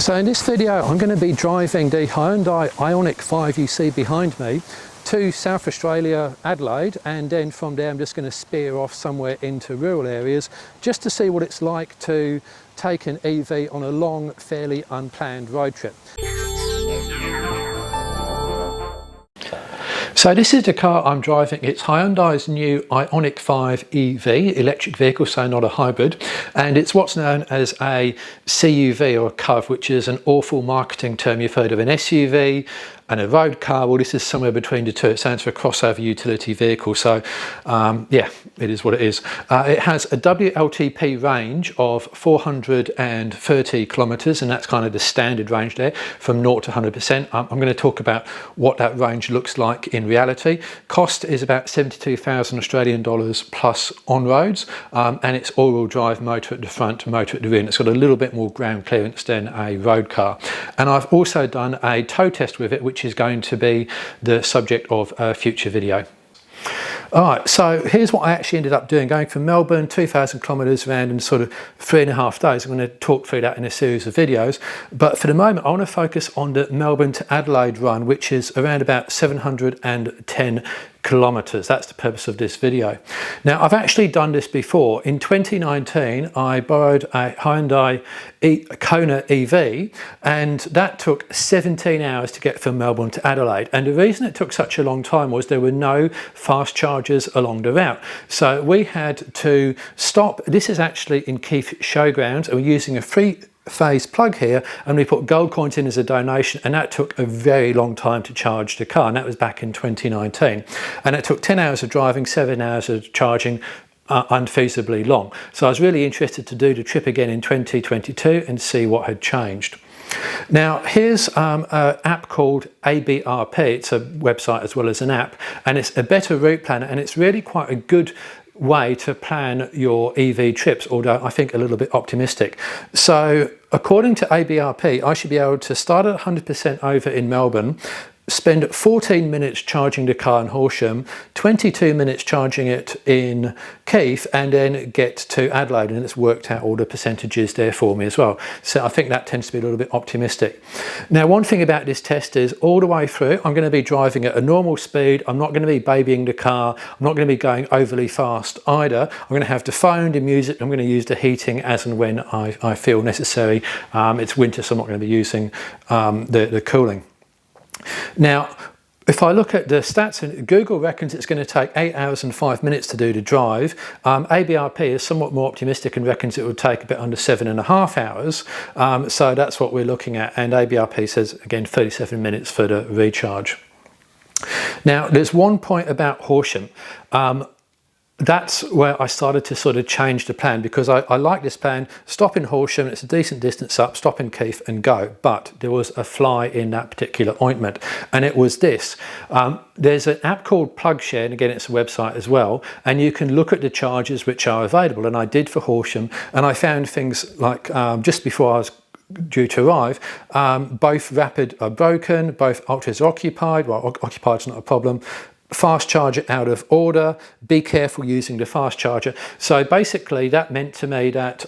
So in this video I'm going to be driving the Hyundai IONIQ5 you see behind me to South Australia, Adelaide, and then from there I'm just going to spear off somewhere into rural areas just to see what it's like to take an EV on a long, fairly unplanned road trip. So this is the car I'm driving. It's Hyundai's new IONIQ5 EV, electric vehicle, so not a hybrid. And it's what's known as a CUV or a CUV, which is an awful marketing term. You've heard of an SUV and a road car. Well, this is somewhere between the two. It stands for a crossover utility vehicle. So yeah, it is what it is. It has a WLTP range of 430 kilometres, and that's kind of the standard range there from 0 to 100%. I'm going to talk about what that range looks like in reality. Cost is about 72,000 Australian dollars plus on roads, and it's all-wheel drive, motor at the front, motor at the rear, and it's got a little bit more ground clearance than a road car. And I've also done a tow test with it, which is going to be the subject of a future video. Alright, so here's what I actually ended up doing, going from Melbourne, 2,000 kilometres around in sort of 3.5 days. I'm going to talk through that in a series of videos, but for the moment I want to focus on the Melbourne to Adelaide run, which is around about 710 kilometres. That's the purpose of this video. Now, I've actually done this before. In 2019 I borrowed a Hyundai Kona EV, and that took 17 hours to get from Melbourne to Adelaide, and the reason it took such a long time was there were no fast chargers along the route, so we had to stop. This is actually in Keith Showgrounds, and we're using a phase plug here, and we put gold coins in as a donation, and that took a very long time to charge the car, and that was back in 2019, and it took 10 hours of driving, 7 hours of charging, unfeasibly long. So I was really interested to do the trip again in 2022 and see what had changed. Now here's an app called ABRP. It's a website as well as an app, and it's a better route planner, and it's really quite a good way to plan your EV trips, although I think a little bit optimistic. So according to ABRP, I should be able to start at 100% over in Melbourne, spend 14 minutes charging the car in Horsham, 22 minutes charging it in Keith, and then get to Adelaide, and it's worked out all the percentages there for me as well. So I think that tends to be a little bit optimistic. Now, one thing about this test is all the way through I'm going to be driving at a normal speed. I'm not going to be babying the car. I'm not going to be going overly fast either. I'm going to have the phone, the music. I'm going to use the heating as and when I feel necessary. It's winter, so I'm not going to be using the cooling. Now, if I look at the stats, and Google reckons it's going to take 8 hours and 5 minutes to do the drive. ABRP is somewhat more optimistic and reckons it would take a bit under 7.5 hours. So that's what we're looking at. And ABRP says, again, 37 minutes for the recharge. Now, there's one point about Horsham. That's where I started to sort of change the plan, because I like this plan. Stop in Horsham, it's a decent distance up, stop in Keith and go. But there was a fly in that particular ointment, and it was this. There's an app called PlugShare, and again it's a website as well, and you can look at the charges which are available, and I did for Horsham, and I found things like just before I was due to arrive, both Rapid are broken, both Ultras are occupied. Well, occupied's not a problem. Fast charger out of order, be careful using the fast charger. So basically that meant to me that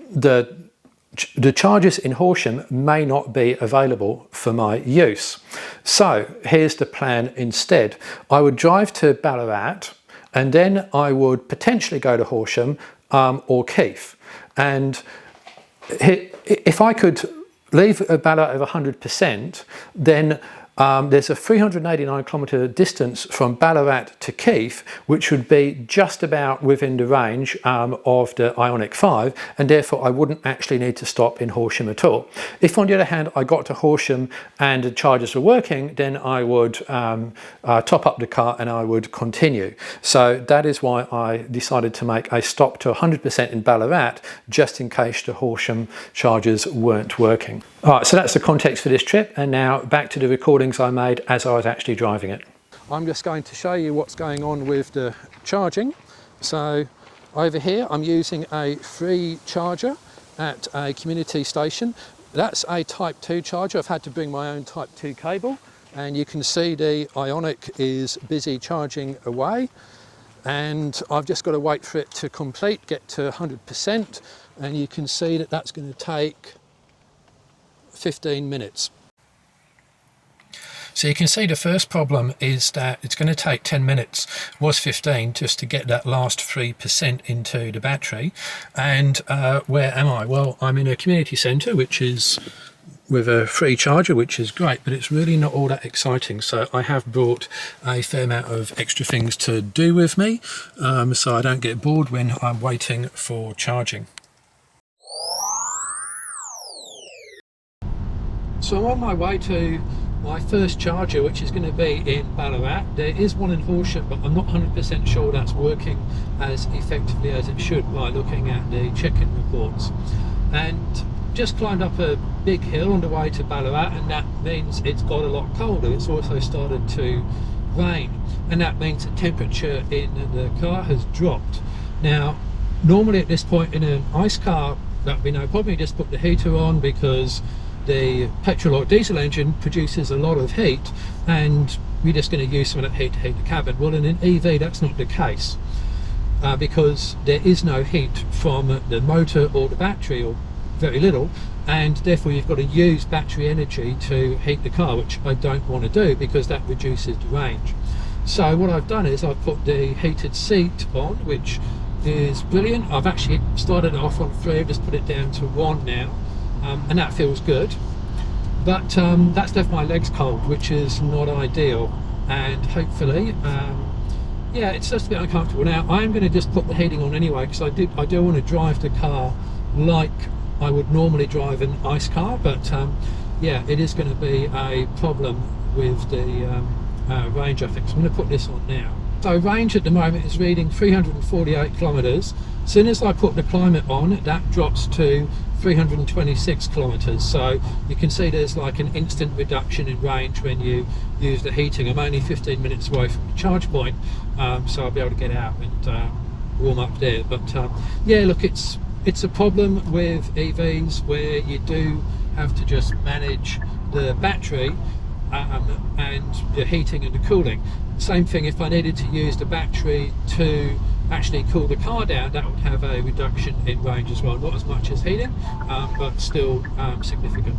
the chargers in Horsham may not be available for my use. So here's the plan instead. I would drive to Ballarat, and then I would potentially go to Horsham or Keith. And if I could leave Ballarat at 100%, then there's a 389 kilometre distance from Ballarat to Keith, which would be just about within the range of the IONIQ5, and therefore I wouldn't actually need to stop in Horsham at all. If on the other hand I got to Horsham and the chargers were working, then I would top up the car and I would continue. So that is why I decided to make a stop to 100% in Ballarat, just in case the Horsham chargers weren't working. Alright, so that's the context for this trip, and now back to the recordings I made as I was actually driving it. I'm just going to show you what's going on with the charging. So over here I'm using a free charger at a community station. That's a Type 2 charger. I've had to bring my own Type 2 cable, and you can see the IONIQ is busy charging away, and I've just got to wait for it to complete, get to 100%, and you can see that that's going to take 15 minutes. So you can see the first problem is that it's going to take 10 minutes, was 15, just to get that last 3% into the battery. And where am I? Well, I'm in a community centre, which is with a free charger, which is great, but it's really not all that exciting. So I have brought a fair amount of extra things to do with me, so I don't get bored when I'm waiting for charging. So I'm on my way to my first charger, which is going to be in Ballarat. There is one in Horsham, but I'm not 100% sure that's working as effectively as it should by looking at the check-in reports. And just climbed up a big hill on the way to Ballarat, and that means it's got a lot colder. It's also started to rain, and that means the temperature in the car has dropped. Now, normally at this point in an ice car, that would be no problem. You just put the heater on because the petrol or diesel engine produces a lot of heat, and we're just going to use some of that heat to heat the cabin. Well, in an EV, that's not the case, because there is no heat from the motor or the battery, or very little, and therefore you've got to use battery energy to heat the car, which I don't want to do because that reduces the range. So what I've done is I've put the heated seat on, which is brilliant. I've actually started it off on 3, I've just put it down to 1 now, and that feels good. But that's left my legs cold, which is not ideal, and hopefully yeah, it's just a bit uncomfortable. Now I am going to just put the heating on anyway, because I do want to drive the car like I would normally drive an ice car, but yeah, it is going to be a problem with the range, I think. So I'm going to put this on now. So range at the moment is reading 348 kilometres. As soon as I put the climate on, that drops to 326 kilometres. So you can see there's like an instant reduction in range when you use the heating. I'm only 15 minutes away from the charge point, so I'll be able to get out and warm up there. But yeah, look, it's a problem with EVs where you do have to just manage the battery and the heating and the cooling. Same thing, if I needed to use the battery to actually cool the car down, that would have a reduction in range as well. Not as much as heating, but still significant.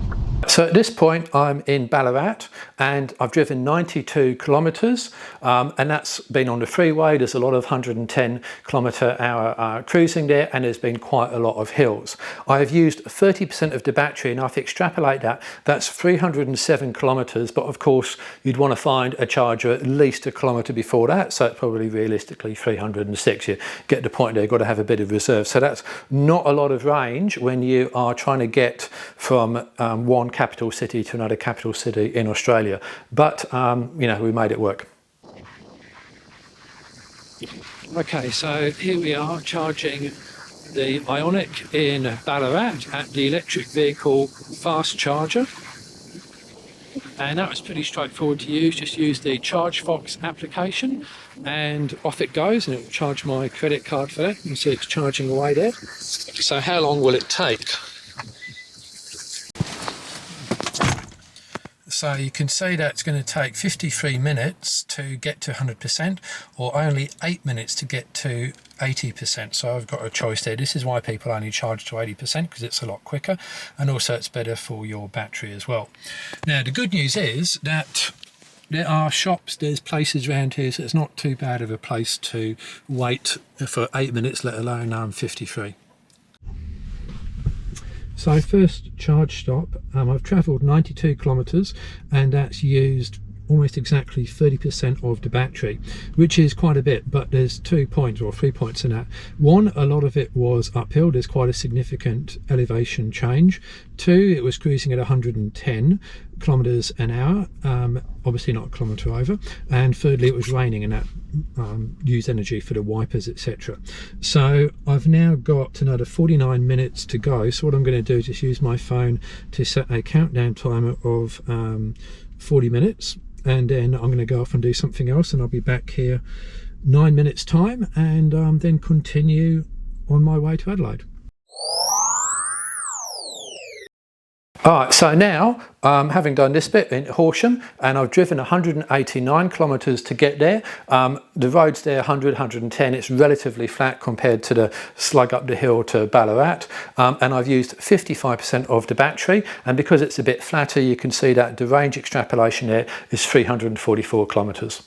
So at this point I'm in Ballarat, and I've driven 92 kilometres, and that's been on the freeway. There's a lot of 110 km/h cruising there, and there's been quite a lot of hills. I have used 30% of the battery, and if I extrapolate that, that's 307 kilometres, but of course you'd want to find a charger at least a kilometre before that, so it's probably realistically 306. You get the point there, you've got to have a bit of reserve. So that's not a lot of range when you are trying to get from one capital city to another capital city in Australia, but you know, we made it work. Okay, so here we are charging the IONIQ in Ballarat at the electric vehicle fast charger, and that was pretty straightforward to use. Just use the ChargeFox application and off it goes, and it will charge my credit card for that. You can see it's charging away there. So how long will it take? So you can see that it's going to take 53 minutes to get to 100%, or only 8 minutes to get to 80%. So I've got a choice there. This is why people only charge to 80%, because it's a lot quicker, and also it's better for your battery as well. Now the good news is that there are shops, there's places around here, so it's not too bad of a place to wait for 8 minutes, let alone 53. So first charge stop, I've travelled 92 kilometres, and that's used almost exactly 30% of the battery, which is quite a bit, but there's 2 points or 3 points in that. One, a lot of it was uphill, there's quite a significant elevation change. Two, it was cruising at 110 kilometres an hour, obviously not a kilometre over. And thirdly, it was raining, and that used energy for the wipers, etc. So I've now got another 49 minutes to go. So what I'm going to do is just use my phone to set a countdown timer of 40 minutes, and then I'm going to go off and do something else, and I'll be back here 9 minutes time, and then continue on my way to Adelaide. Alright, so now, having done this bit in Horsham, and I've driven 189 kilometres to get there. The road's there 100, 110, it's relatively flat compared to the slug up the hill to Ballarat, and I've used 55% of the battery, and because it's a bit flatter, you can see that the range extrapolation there is 344 kilometres.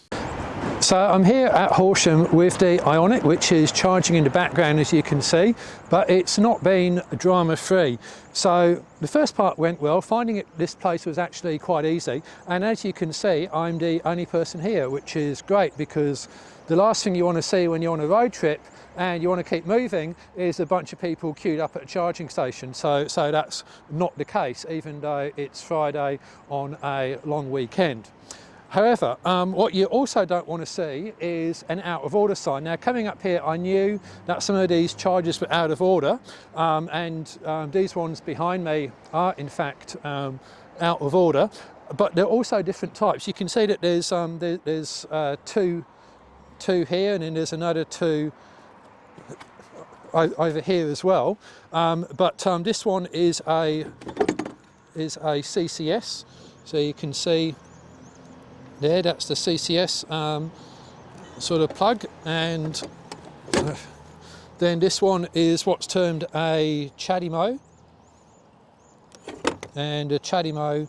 So I'm here at Horsham with the IONIQ, which is charging in the background, as you can see, but it's not been drama free. So the first part went well. Finding this place was actually quite easy, and as you can see, I'm the only person here, which is great, because the last thing you want to see when you're on a road trip and you want to keep moving is a bunch of people queued up at a charging station. So that's not the case, even though it's Friday on a long weekend. However, what you also don't want to see is an out of order sign. Now, coming up here, I knew that some of these chargers were out of order, and these ones behind me are in fact out of order, but they're also different types. You can see that there's two here, and then there's another two over here as well. But this one is a CCS, so you can see there, that's the CCS sort of plug, and then this one is what's termed a CHAdeMO, and a CHAdeMO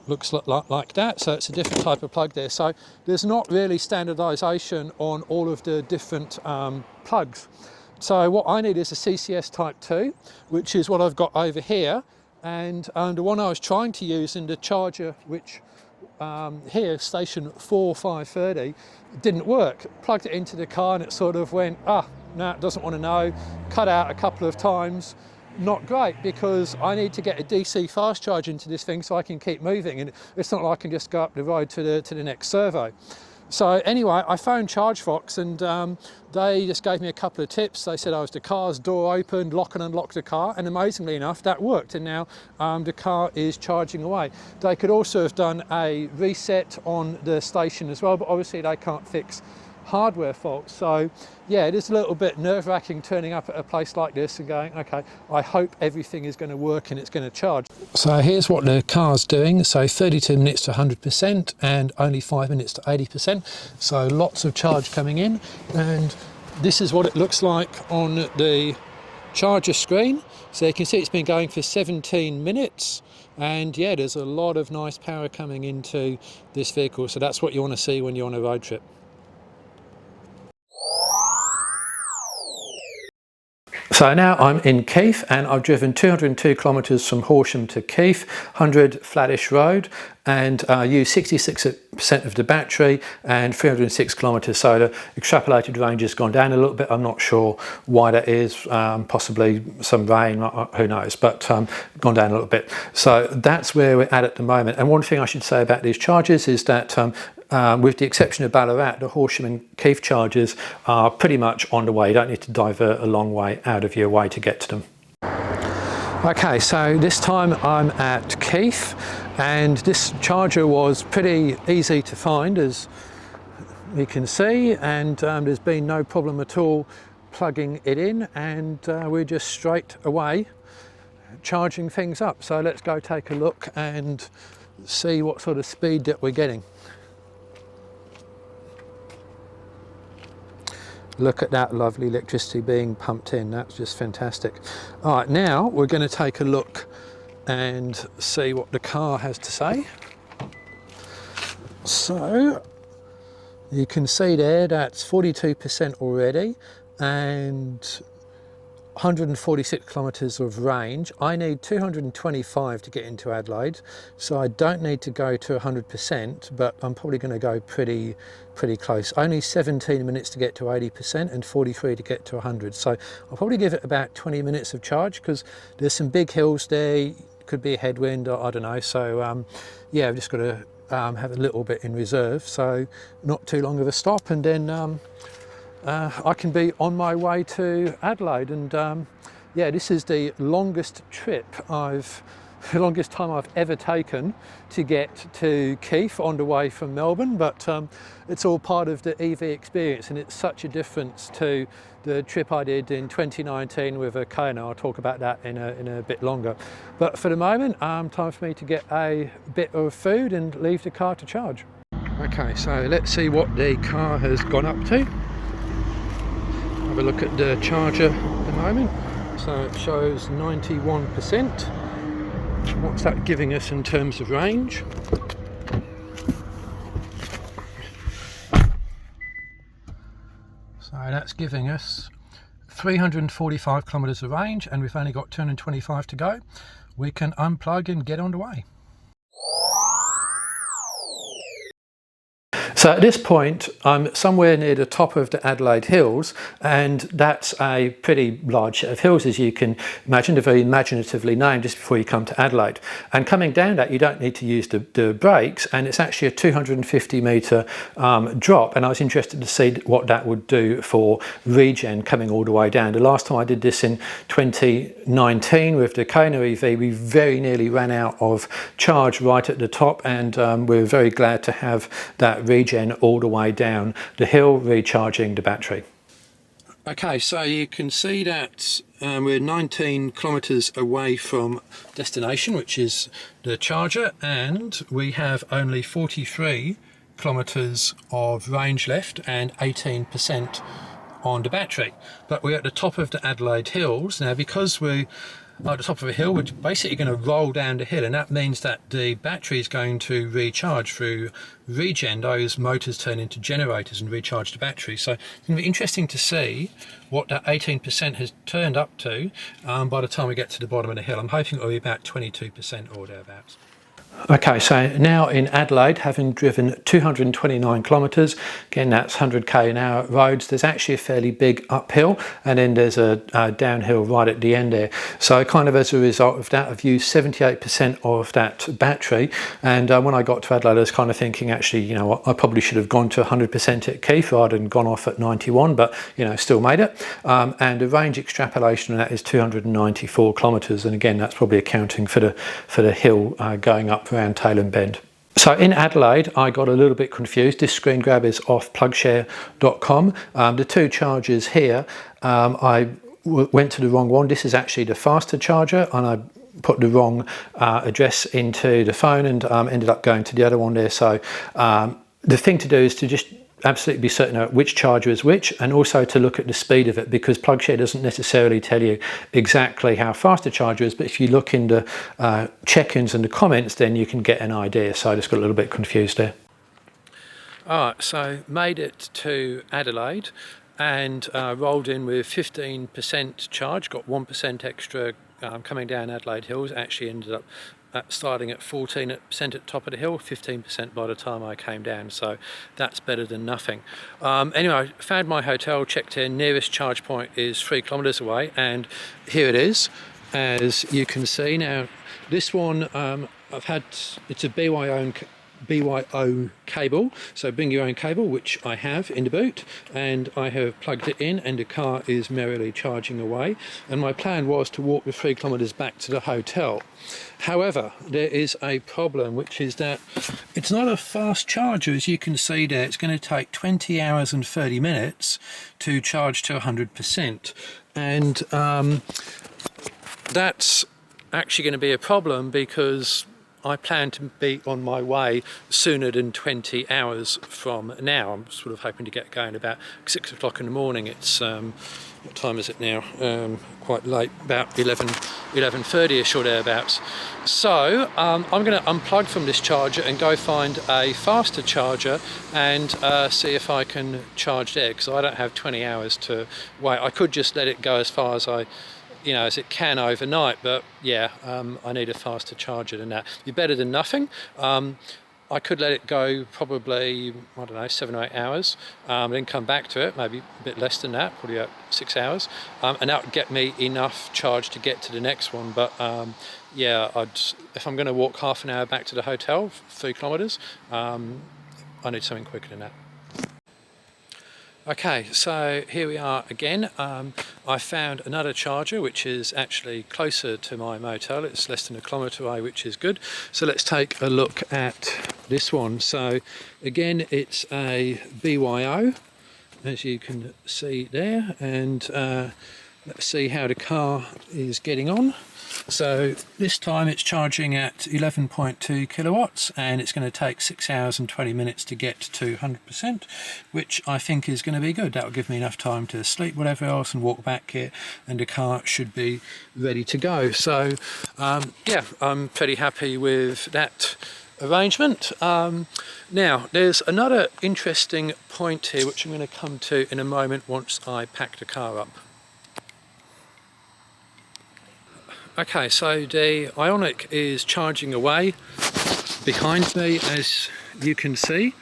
looks like that, so it's a different type of plug there. So there's not really standardisation on all of the different plugs. So what I need is a CCS type 2, which is what I've got over here, and the one I was trying to use in the charger, which here, station 4530, didn't work. Plugged it into the car and it sort of went, no, it doesn't want to know. Cut out a couple of times. Not great, because I need to get a DC fast charge into this thing so I can keep moving, and it's not like I can just go up the road to the next servo. So anyway, I phoned ChargeFox, and they just gave me a couple of tips. They said I was the car's door opened, lock and unlock the car, and amazingly enough, that worked, and now the car is charging away. They could also have done a reset on the station as well, but obviously they can't fix hardware faults. So yeah, it is a little bit nerve-wracking turning up at a place like this and going, okay, I hope everything is going to work and it's going to charge. So here's what the car's doing. So 32 minutes to 100% and only 5 minutes to 80%. So lots of charge coming in, and this is what it looks like on the charger screen. So you can see it's been going for 17 minutes. And yeah, there's a lot of nice power coming into this vehicle. So that's what you want to see when you're on a road trip. So now I'm in Keith, and I've driven 202 kilometres from Horsham to Keith, 100 flattish road, and used 66% of the battery and 306 kilometres. So the extrapolated range has gone down a little bit. I'm not sure why that is, possibly some rain, who knows, but gone down a little bit. So that's where we're at the moment. And one thing I should say about these charges is that with the exception of Ballarat, the Horsham and Keith chargers are pretty much on the way. You don't need to divert a long way out of your way to get to them. Okay, so this time I'm at Keith, and this charger was pretty easy to find, as you can see, and there's been no problem at all plugging it in, and we're just straight away charging things up. So let's go take a look and see what sort of speed that we're getting. Look at that lovely electricity being pumped in. That's just fantastic. All right, now we're going to take a look and see what the car has to say. So you can see there that's 42% already and 146 kilometres of range. I need 225 to get into Adelaide, so I don't need to go to 100%, but I'm probably going to go pretty close. Only 17 minutes to get to 80% and 43 to get to 100. So I'll probably give it about 20 minutes of charge, because there's some big hills there, could be a headwind, or I don't know. So yeah, I've just got to have a little bit in reserve, so not too long of a stop, and then I can be on my way to Adelaide. And yeah, this is the longest trip I've the longest time I've ever taken to get to Keith on the way from Melbourne, but it's all part of the EV experience, and it's such a difference to the trip I did in 2019 with a Kona. I'll talk about that in a bit longer. But for the moment, time for me to get a bit of food and leave the car to charge. Okay, so let's see what the car has gone up to. Have a look at the charger at the moment. So it shows 91%. What's that giving us in terms of range? So that's giving us 345 kilometres of range, and we've only got 225 to go. We can unplug and get on the way. So at this point, I'm somewhere near the top of the Adelaide Hills, and that's a pretty large set of hills, as you can imagine. They're very imaginatively named just before you come to Adelaide. And coming down that, you don't need to use the brakes, and it's actually a 250 metre drop, and I was interested to see what that would do for regen coming all the way down. The last time I did this in 2019 with the Kona EV, we very nearly ran out of charge right at the top, and we're very glad to have that regen all the way down the hill, recharging the battery. Okay, so you can see that we're 19 kilometres away from destination, which is the charger, and we have only 43 kilometres of range left and 18% on the battery. But we're at the top of the Adelaide Hills now. Because we're at the top of a hill, we're basically going to roll down the hill, and that means that the battery is going to recharge through regen. Those motors turn into generators and recharge the battery. So it's going to be interesting to see what that 18% has turned up to by the time we get to the bottom of the hill. I'm hoping it will be about 22% or thereabouts. Okay, so now in Adelaide, having driven 229 kilometres, again that's 100k an hour roads, there's actually a fairly big uphill, and then there's a downhill right at the end there. So kind of as a result of that, I've used 78% of that battery, and when I got to Adelaide I was kind of thinking, actually, you know what, I probably should have gone to 100% at Keith rather than gone off at 91, but you know, still made it. And the range extrapolation on that is 294 kilometres, and again that's probably accounting for the hill going up around Tailem Bend. So in Adelaide, I got a little bit confused. This screen grab is off plugshare.com. The two chargers here, I went to the wrong one. This is actually the faster charger, and I put the wrong address into the phone and ended up going to the other one there. So the thing to do is to just absolutely be certain of which charger is which, and also to look at the speed of it, because PlugShare doesn't necessarily tell you exactly how fast the charger is, but if you look in the check-ins and the comments, then you can get an idea. So I just got a little bit confused there. Alright, so made it to Adelaide and rolled in with 15% charge, got 1% extra coming down Adelaide Hills. Actually ended up starting at 14% at the top of the hill, 15% by the time I came down, so that's better than nothing. Anyway, I found my hotel, checked in, nearest charge point is 3 kilometres away, and here it is, as you can see. Now this one, it's a BYO cable, so bring your own cable, which I have in the boot, and I have plugged it in, and the car is merrily charging away. And my plan was to walk the 3 kilometres back to the hotel. However, there is a problem, which is that it's not a fast charger. As you can see there, it's going to take 20 hours and 30 minutes to charge to 100%, and that's actually going to be a problem, because I plan to be on my way sooner than 20 hours from now. I'm sort of hoping to get going about 6 o'clock in the morning. It's, what time is it now? Quite late, about 11:30ish or thereabouts. So I'm going to unplug from this charger and go find a faster charger and see if I can charge there, because I don't have 20 hours to wait. I could just let it go as far as as it can overnight, but yeah, I need a faster charger than that. Be better than nothing. I could let it go probably, I don't know, 7 or 8 hours, then come back to it, maybe a bit less than that, probably about 6 hours, and that would get me enough charge to get to the next one. But yeah, if I'm going to walk half an hour back to the hotel, 3 kilometres, I need something quicker than that. Okay, so here we are again. I found another charger which is actually closer to my motel. It's less than a kilometre away, which is good. So let's take a look at this one. So again, it's a BYO, as you can see there, and let's see how the car is getting on. So this time it's charging at 11.2 kilowatts, and it's going to take 6 hours and 20 minutes to get to 100%, which I think is going to be good. That will give me enough time to sleep, whatever else, and walk back here, and the car should be ready to go. So yeah, I'm pretty happy with that arrangement. Now there's another interesting point here which I'm going to come to in a moment once I pack the car up. Okay, so the IONIQ is charging away behind me, as you can see,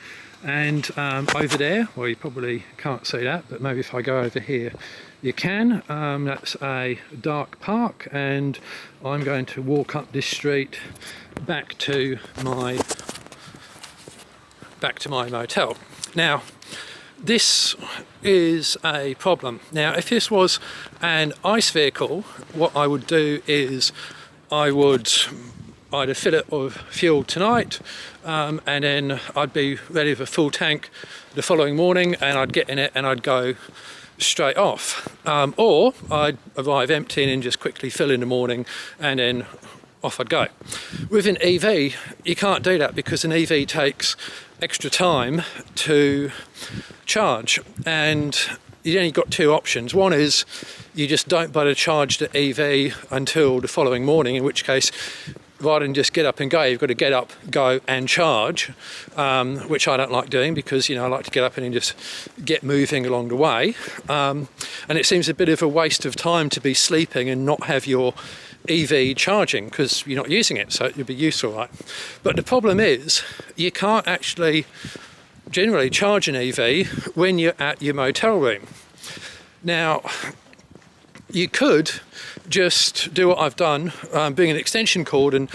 and over there, well, you probably can't see that, but maybe if I go over here you can. That's a dark park, and I'm going to walk up this street back to my motel. Now this is a problem. Now if this was an ICE vehicle, what I would do is I would either fill it with fuel tonight, and then I'd be ready with a full tank the following morning, and I'd get in it and I'd go straight off, or I'd arrive empty and then just quickly fill in the morning and then off I'd go. With an EV you can't do that, because an EV takes extra time to charge, and you only got two options. One is you just don't bother to charge the EV until the following morning, in which case rather than just get up and go, you've got to get up, go and charge, which I don't like doing, because I like to get up and then just get moving along the way, and it seems a bit of a waste of time to be sleeping and not have your EV charging, because you're not using it, so it would be useful, right? But the problem is you can't actually generally charge an EV when you're at your motel room. Now you could just do what I've done, bring an extension cord, and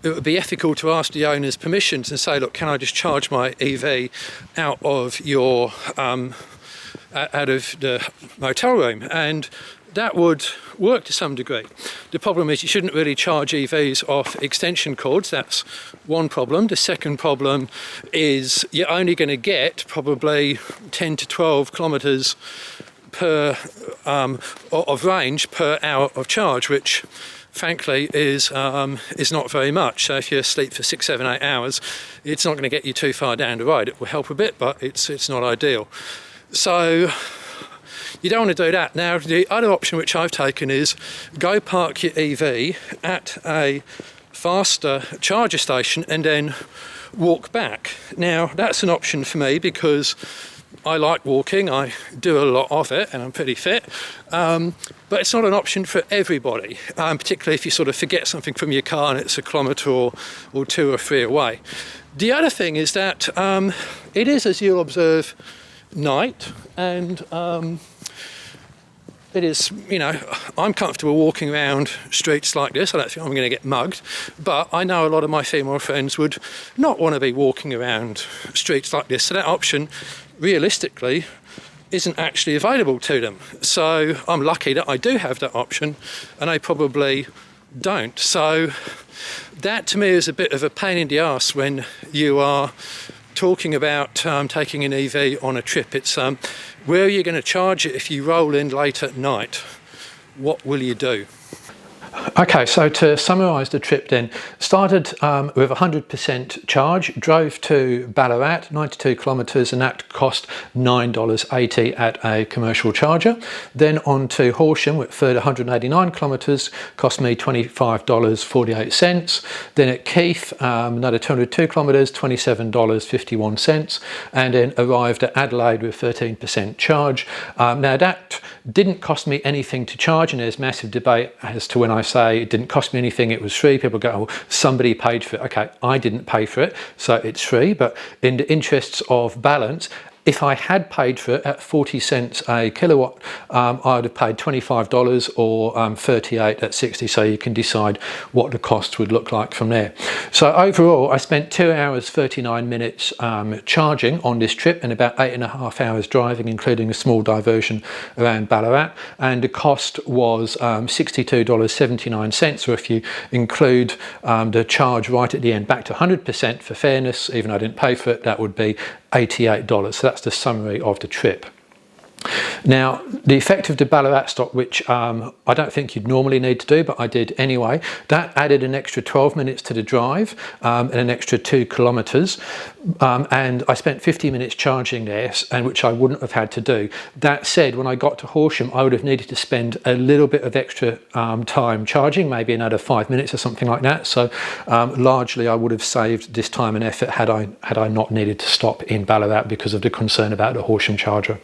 it would be ethical to ask the owner's permissions and say, look, can I just charge my EV out of your out of the motel room? And that would work to some degree. The problem is you shouldn't really charge EVs off extension cords. That's one problem. The second problem is you're only going to get probably 10 to 12 kilometres per of range per hour of charge, which frankly is not very much. So if you sleep for 6, 7, 8 hours, it's not going to get you too far down the road. It will help a bit, but it's not ideal. So you don't want to do that. Now the other option which I've taken is go park your EV at a faster charger station and then walk back. Now that's an option for me because I like walking, I do a lot of it and I'm pretty fit, but it's not an option for everybody, particularly if you sort of forget something from your car and it's a kilometre or 2 or 3 away. The other thing is that it is, as you'll observe, night, and it is, I'm comfortable walking around streets like this. I don't think I'm going to get mugged, but I know a lot of my female friends would not want to be walking around streets like this, so that option realistically isn't actually available to them. So I'm lucky that I do have that option and they probably don't. So that to me is a bit of a pain in the arse when you are talking about taking an EV on a trip. It's where are you going to charge it if you roll in late at night? What will you do? Okay, so to summarise the trip then, started with 100% charge, drove to Ballarat, 92 kilometres, and that cost $9.80 at a commercial charger. Then on to Horsham with further 189 kilometres, cost me $25.48. Then at Keith, another 202 kilometres, $27.51, and then arrived at Adelaide with 13% charge. Now that didn't cost me anything to charge, and there's massive debate as to when I say it didn't cost me anything, it was free. People go, oh, somebody paid for it. Okay, I didn't pay for it, so it's free, but in the interests of balance, If I had paid for it at 40 cents a kilowatt, I'd have paid $25 or 38 at 60, so you can decide what the cost would look like from there. So overall, I spent 2 hours 39 minutes charging on this trip and about 8.5 hours driving, including a small diversion around Ballarat, and the cost was $62.79, or if you include the charge right at the end back to 100% for fairness, even though I didn't pay for it, that would be $88. So that's the summary of the trip. Now, the effect of the Ballarat stop, which I don't think you'd normally need to do, but I did anyway, that added an extra 12 minutes to the drive and an extra 2 kilometres. And I spent 50 minutes charging there, and which I wouldn't have had to do. That said, when I got to Horsham, I would have needed to spend a little bit of extra time charging, maybe another 5 minutes or something like that. So largely I would have saved this time and effort had I not needed to stop in Ballarat because of the concern about the Horsham charger.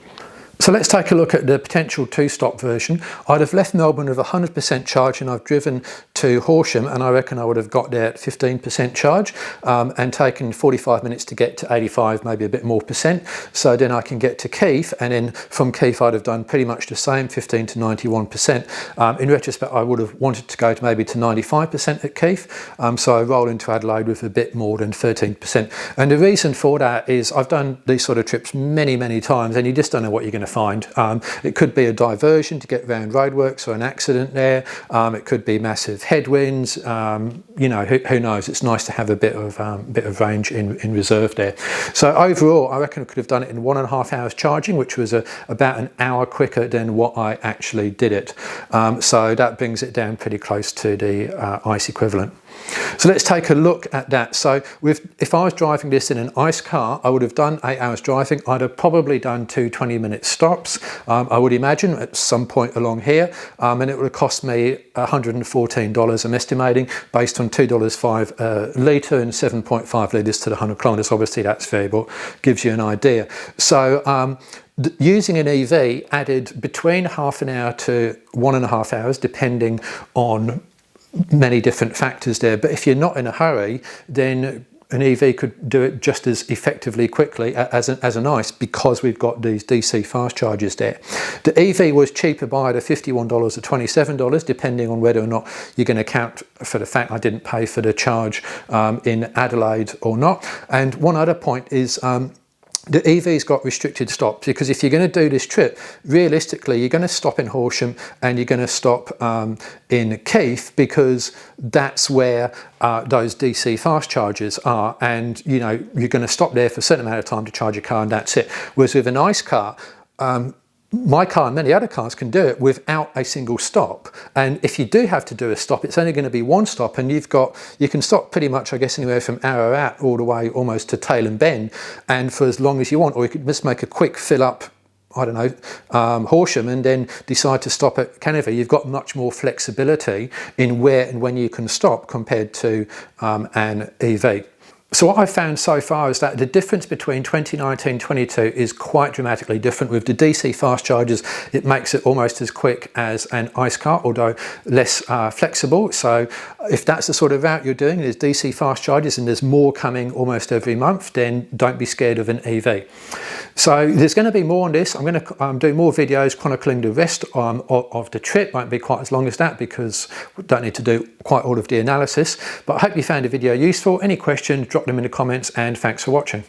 So let's take a look at the potential 2-stop version. I'd have left Melbourne with 100% charge, and I've driven to Horsham, and I reckon I would have got there at 15% charge and taken 45 minutes to get to 85, maybe a bit more percent. So then I can get to Keith, and then from Keith I'd have done pretty much the same, 15 to 91%. In retrospect, I would have wanted to go to maybe to 95% at Keith, so I roll into Adelaide with a bit more than 13%. And the reason for that is I've done these sort of trips many, many times, and you just don't know what you're going to find. It could be a diversion to get around roadworks or an accident there. It could be massive headwinds. You know, who knows? It's nice to have a bit of range in reserve there. So overall, I reckon I could have done it in 1.5 hours charging, which was about an hour quicker than what I actually did it. So that brings it down pretty close to the ICE equivalent. So let's take a look at that. So if I was driving this in an ICE car, I would have done 8 hours driving. I'd have probably done 2 20-minute stops, I would imagine, at some point along here, and it would have cost me $114, I'm estimating, based on $2.05 a litre and 7.5 litres to the 100 kilometres. Obviously that's variable, gives you an idea. So using an EV added between half an hour to 1.5 hours, depending on many different factors there. But if you're not in a hurry, then an EV could do it just as effectively quickly as an ICE, because we've got these DC fast chargers there. The EV was cheaper by either $51 or $27, depending on whether or not you're going to account for the fact I didn't pay for the charge in Adelaide or not. And one other point is the EV's got restricted stops, because if you're going to do this trip, realistically, you're going to stop in Horsham and you're going to stop in Keith, because that's where those DC fast chargers are, and you know, you're going to stop there for a certain amount of time to charge your car, and that's it. Whereas with an ICE car, my car and many other cars can do it without a single stop. And if you do have to do a stop, it's only going to be one stop, and you can stop pretty much, I guess, anywhere from Ballarat all the way almost to Tail and Bend, and for as long as you want, or you could just make a quick fill up, I don't know, Horsham, and then decide to stop at Canterbury. You've got much more flexibility in where and when you can stop compared to an EV. So what I've found so far is that the difference between 2019-22 is quite dramatically different. With the DC fast chargers, it makes it almost as quick as an ICE car, although less flexible. So if that's the sort of route you're doing, there's DC fast chargers and there's more coming almost every month, then don't be scared of an EV. So there's going to be more on this. I'm going to do more videos chronicling the rest of the trip. Won't be quite as long as that, because we don't need to do quite all of the analysis. But I hope you found the video useful. Any questions, drop them in the comments, and thanks for watching.